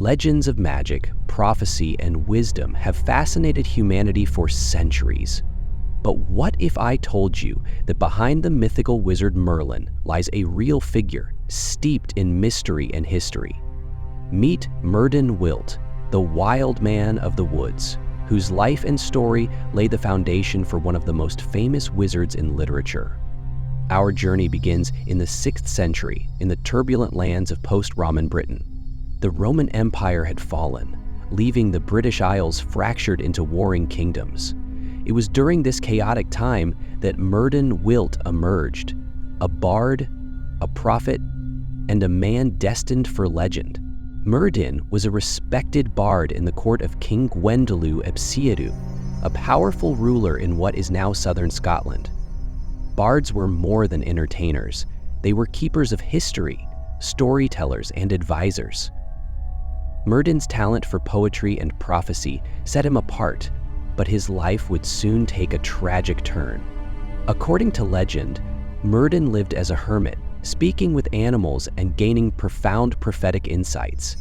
Legends of magic, prophecy, and wisdom have fascinated humanity for centuries. But what if I told you that behind the mythical wizard Merlin lies a real figure steeped in mystery and history? Meet Myrddin Wyllt, the wild man of the woods, whose life and story lay the foundation for one of the most famous wizards in literature. Our journey begins in the 6th century in the turbulent lands of post-Roman Britain. The Roman Empire had fallen, leaving the British Isles fractured into warring kingdoms. It was during this chaotic time that Myrddin Wyllt emerged, a bard, a prophet, and a man destined for legend. Myrddin was a respected bard in the court of King Gwendolew ap Ciaru, a powerful ruler in what is now southern Scotland. Bards were more than entertainers. They were keepers of history, storytellers, and advisors. Myrddin's talent for poetry and prophecy set him apart, but his life would soon take a tragic turn. According to legend, Myrddin lived as a hermit, speaking with animals and gaining profound prophetic insights.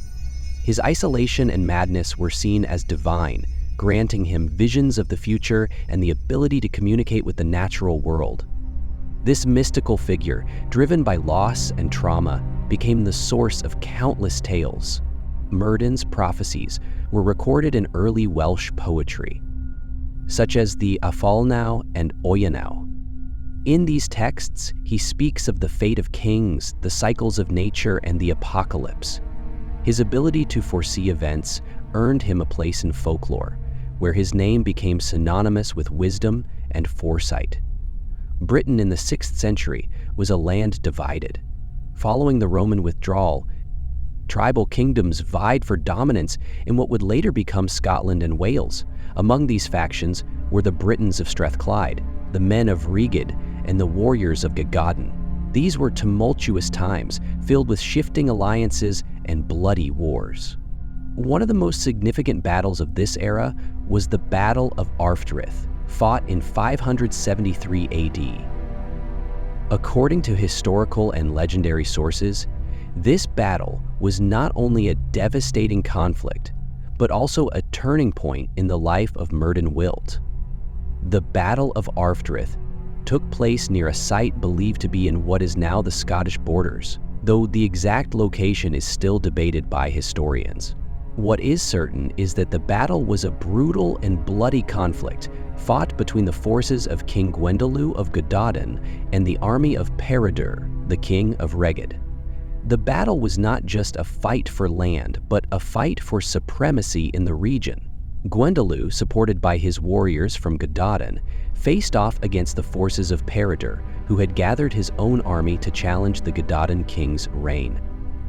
His isolation and madness were seen as divine, granting him visions of the future and the ability to communicate with the natural world. This mystical figure, driven by loss and trauma, became the source of countless tales. Myrddin's prophecies were recorded in early Welsh poetry, such as the Afalnau and Oyanau. In these texts, he speaks of the fate of kings, the cycles of nature, and the apocalypse. His ability to foresee events earned him a place in folklore, where his name became synonymous with wisdom and foresight. Britain in the 6th century was a land divided. Following the Roman withdrawal, tribal kingdoms vied for dominance in what would later become Scotland and Wales. Among these factions were the Britons of Strathclyde, the men of Rheged, and the warriors of Gagaden. These were tumultuous times, filled with shifting alliances and bloody wars. One of the most significant battles of this era was the Battle of Arfderydd, fought in 573 AD. According to historical and legendary sources, this battle was not only a devastating conflict, but also a turning point in the life of Myrddin Wyllt. The Battle of Arfderydd took place near a site believed to be in what is now the Scottish borders, though the exact location is still debated by historians. What is certain is that the battle was a brutal and bloody conflict fought between the forces of King Gwendolew of Gadaden and the army of Peredur, the king of Rheged. The battle was not just a fight for land, but a fight for supremacy in the region. Gwendolew, supported by his warriors from Gadaden, faced off against the forces of Peredur, who had gathered his own army to challenge the Gadaden king's reign.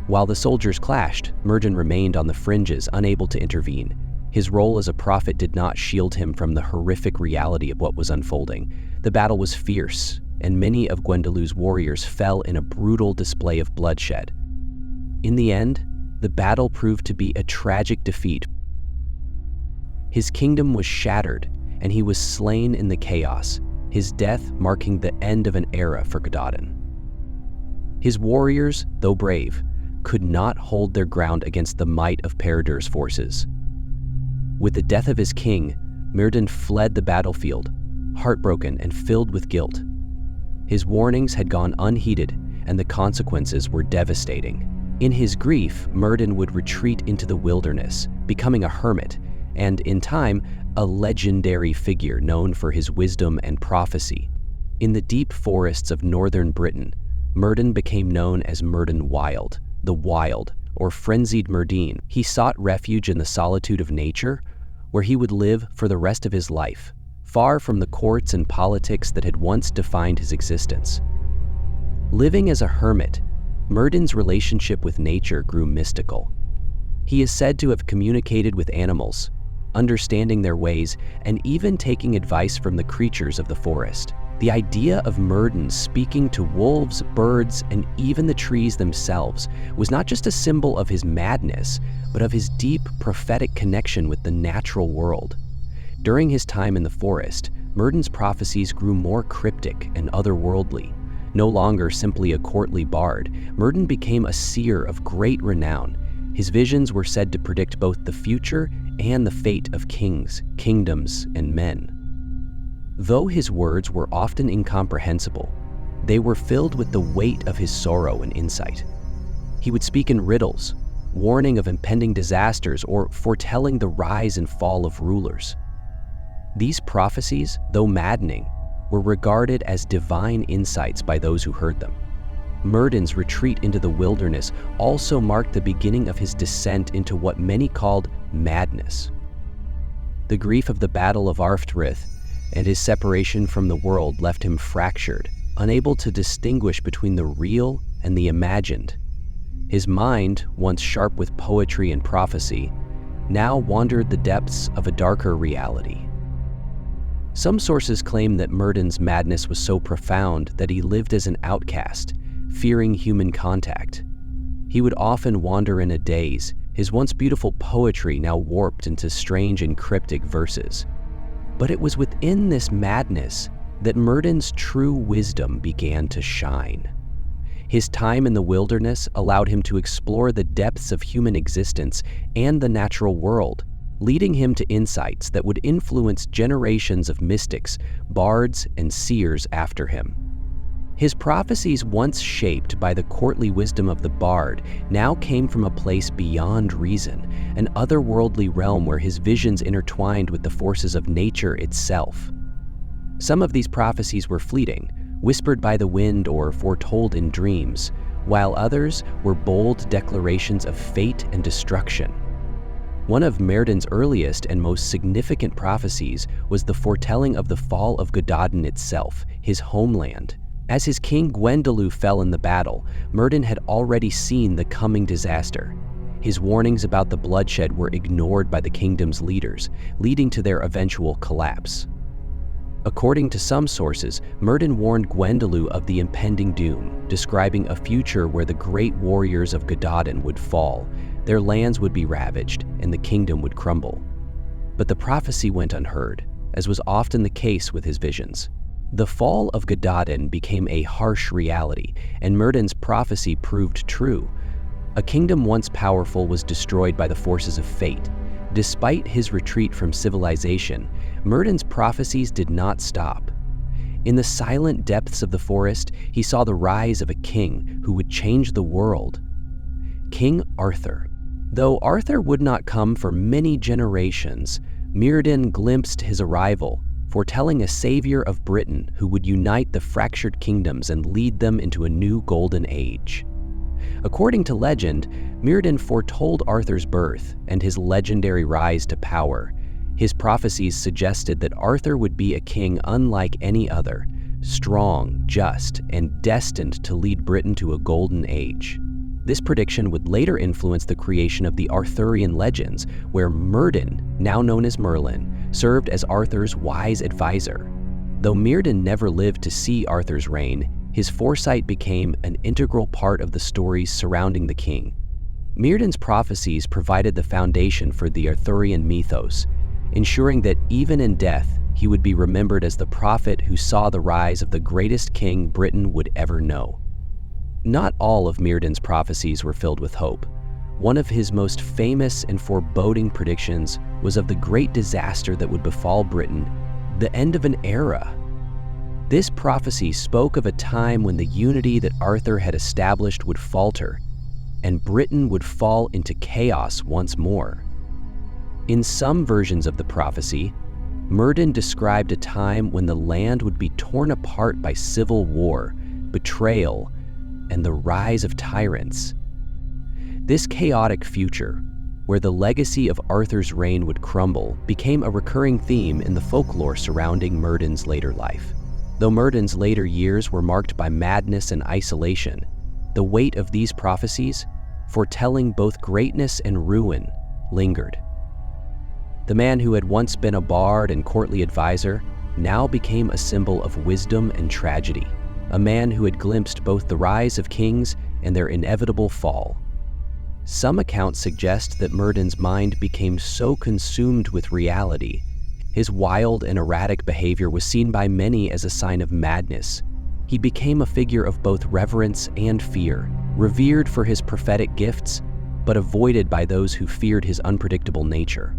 While the soldiers clashed, Myrddin remained on the fringes, unable to intervene. His role as a prophet did not shield him from the horrific reality of what was unfolding. The battle was fierce, and many of Gwendolew's warriors fell in a brutal display of bloodshed. In the end, the battle proved to be a tragic defeat. His kingdom was shattered, and he was slain in the chaos, his death marking the end of an era for Gadaden. His warriors, though brave, could not hold their ground against the might of Peredur's forces. With the death of his king, Myrddin fled the battlefield, heartbroken and filled with guilt. His warnings had gone unheeded, and the consequences were devastating. In his grief, Myrddin would retreat into the wilderness, becoming a hermit, and in time, a legendary figure known for his wisdom and prophecy. In the deep forests of northern Britain, Myrddin became known as Myrddin Wyllt, the Wild, or frenzied Myrddin. He sought refuge in the solitude of nature, where he would live for the rest of his life, far from the courts and politics that had once defined his existence. Living as a hermit, Myrddin's relationship with nature grew mystical. He is said to have communicated with animals, understanding their ways, and even taking advice from the creatures of the forest. The idea of Myrddin speaking to wolves, birds, and even the trees themselves was not just a symbol of his madness, but of his deep prophetic connection with the natural world. During his time in the forest, Myrddin's prophecies grew more cryptic and otherworldly. No longer simply a courtly bard, Myrddin became a seer of great renown. His visions were said to predict both the future and the fate of kings, kingdoms, and men. Though his words were often incomprehensible, they were filled with the weight of his sorrow and insight. He would speak in riddles, warning of impending disasters or foretelling the rise and fall of rulers. These prophecies, though maddening, were regarded as divine insights by those who heard them. Myrddin's retreat into the wilderness also marked the beginning of his descent into what many called madness. The grief of the Battle of Arfderydd and his separation from the world left him fractured, unable to distinguish between the real and the imagined. His mind, once sharp with poetry and prophecy, now wandered the depths of a darker reality. Some sources claim that Myrddin's madness was so profound that he lived as an outcast, fearing human contact. He would often wander in a daze, his once beautiful poetry now warped into strange and cryptic verses. But it was within this madness that Myrddin's true wisdom began to shine. His time in the wilderness allowed him to explore the depths of human existence and the natural world, leading him to insights that would influence generations of mystics, bards, and seers after him. His prophecies, once shaped by the courtly wisdom of the bard, now came from a place beyond reason, an otherworldly realm where his visions intertwined with the forces of nature itself. Some of these prophecies were fleeting, whispered by the wind or foretold in dreams, while others were bold declarations of fate and destruction. One of Myrddin's earliest and most significant prophecies was the foretelling of the fall of Caledonian itself, his homeland. As his king Gwendolen fell in the battle, Myrddin had already seen the coming disaster. His warnings about the bloodshed were ignored by the kingdom's leaders, leading to their eventual collapse. According to some sources, Myrddin warned Gwendolen of the impending doom, describing a future where the great warriors of Caledonian would fall, their lands would be ravaged, and the kingdom would crumble. But the prophecy went unheard, as was often the case with his visions. The fall of Caledonian became a harsh reality, and Myrddin's prophecy proved true. A kingdom once powerful was destroyed by the forces of fate. Despite his retreat from civilization, Myrddin's prophecies did not stop. In the silent depths of the forest, he saw the rise of a king who would change the world. King Arthur. Though Arthur would not come for many generations, Myrddin glimpsed his arrival, foretelling a savior of Britain who would unite the fractured kingdoms and lead them into a new golden age. According to legend, Myrddin foretold Arthur's birth and his legendary rise to power. His prophecies suggested that Arthur would be a king unlike any other, strong, just, and destined to lead Britain to a golden age. This prediction would later influence the creation of the Arthurian legends, where Myrddin, now known as Merlin, served as Arthur's wise advisor. Though Myrddin never lived to see Arthur's reign, his foresight became an integral part of the stories surrounding the king. Myrddin's prophecies provided the foundation for the Arthurian mythos, ensuring that even in death, he would be remembered as the prophet who saw the rise of the greatest king Britain would ever know. Not all of Myrddin's prophecies were filled with hope. One of his most famous and foreboding predictions was of the great disaster that would befall Britain, the end of an era. This prophecy spoke of a time when the unity that Arthur had established would falter, and Britain would fall into chaos once more. In some versions of the prophecy, Myrddin described a time when the land would be torn apart by civil war, betrayal, and the rise of tyrants. This chaotic future, where the legacy of Arthur's reign would crumble, became a recurring theme in the folklore surrounding Myrddin's later life. Though Myrddin's later years were marked by madness and isolation, the weight of these prophecies, foretelling both greatness and ruin, lingered. The man who had once been a bard and courtly advisor now became a symbol of wisdom and tragedy, a man who had glimpsed both the rise of kings and their inevitable fall. Some accounts suggest that Myrddin's mind became so consumed with reality, his wild and erratic behavior was seen by many as a sign of madness. He became a figure of both reverence and fear, revered for his prophetic gifts, but avoided by those who feared his unpredictable nature.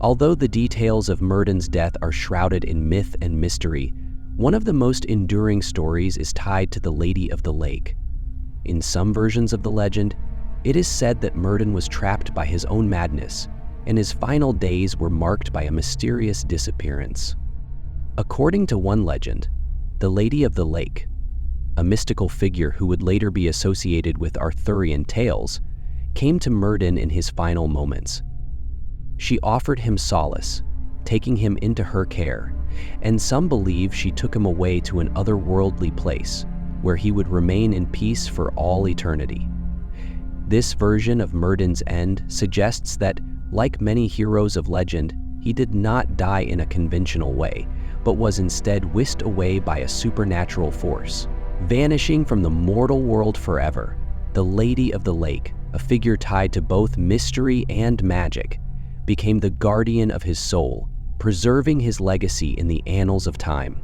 Although the details of Myrddin's death are shrouded in myth and mystery, one of the most enduring stories is tied to the Lady of the Lake. In some versions of the legend, it is said that Myrddin was trapped by his own madness, and his final days were marked by a mysterious disappearance. According to one legend, the Lady of the Lake, a mystical figure who would later be associated with Arthurian tales, came to Myrddin in his final moments. She offered him solace, taking him into her care, and some believe she took him away to an otherworldly place where he would remain in peace for all eternity. This version of Myrddin's end suggests that, like many heroes of legend, he did not die in a conventional way, but was instead whisked away by a supernatural force. Vanishing from the mortal world forever, the Lady of the Lake, a figure tied to both mystery and magic, became the guardian of his soul, preserving his legacy in the annals of time.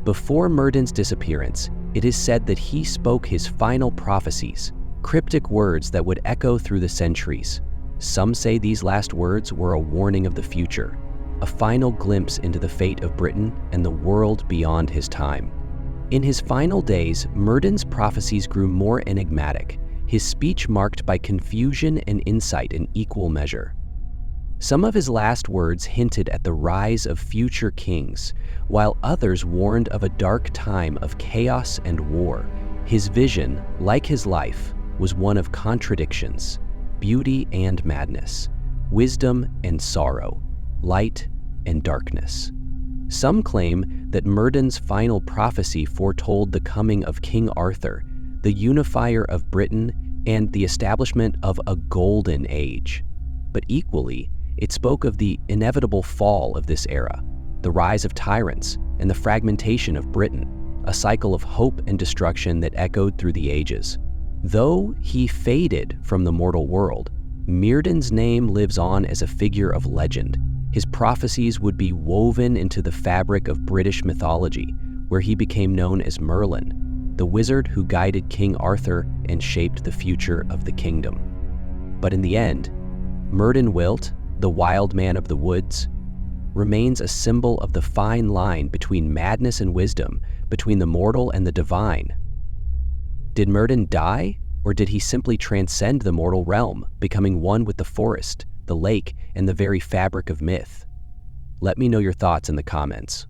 Before Myrddin's disappearance, it is said that he spoke his final prophecies, cryptic words that would echo through the centuries. Some say these last words were a warning of the future, a final glimpse into the fate of Britain and the world beyond his time. In his final days, Myrddin's prophecies grew more enigmatic, his speech marked by confusion and insight in equal measure. Some of his last words hinted at the rise of future kings, while others warned of a dark time of chaos and war. His vision, like his life, was one of contradictions, beauty and madness, wisdom and sorrow, light and darkness. Some claim that Myrddin's final prophecy foretold the coming of King Arthur, the unifier of Britain, and the establishment of a golden age. But equally, it spoke of the inevitable fall of this era, the rise of tyrants, and the fragmentation of Britain, a cycle of hope and destruction that echoed through the ages. Though he faded from the mortal world, Myrddin's name lives on as a figure of legend. His prophecies would be woven into the fabric of British mythology, where he became known as Merlin, the wizard who guided King Arthur and shaped the future of the kingdom. But in the end, Myrddin Wyllt, the wild man of the woods, remains a symbol of the fine line between madness and wisdom, between the mortal and the divine. Did Myrddin die, or did he simply transcend the mortal realm, becoming one with the forest, the lake, and the very fabric of myth? Let me know your thoughts in the comments.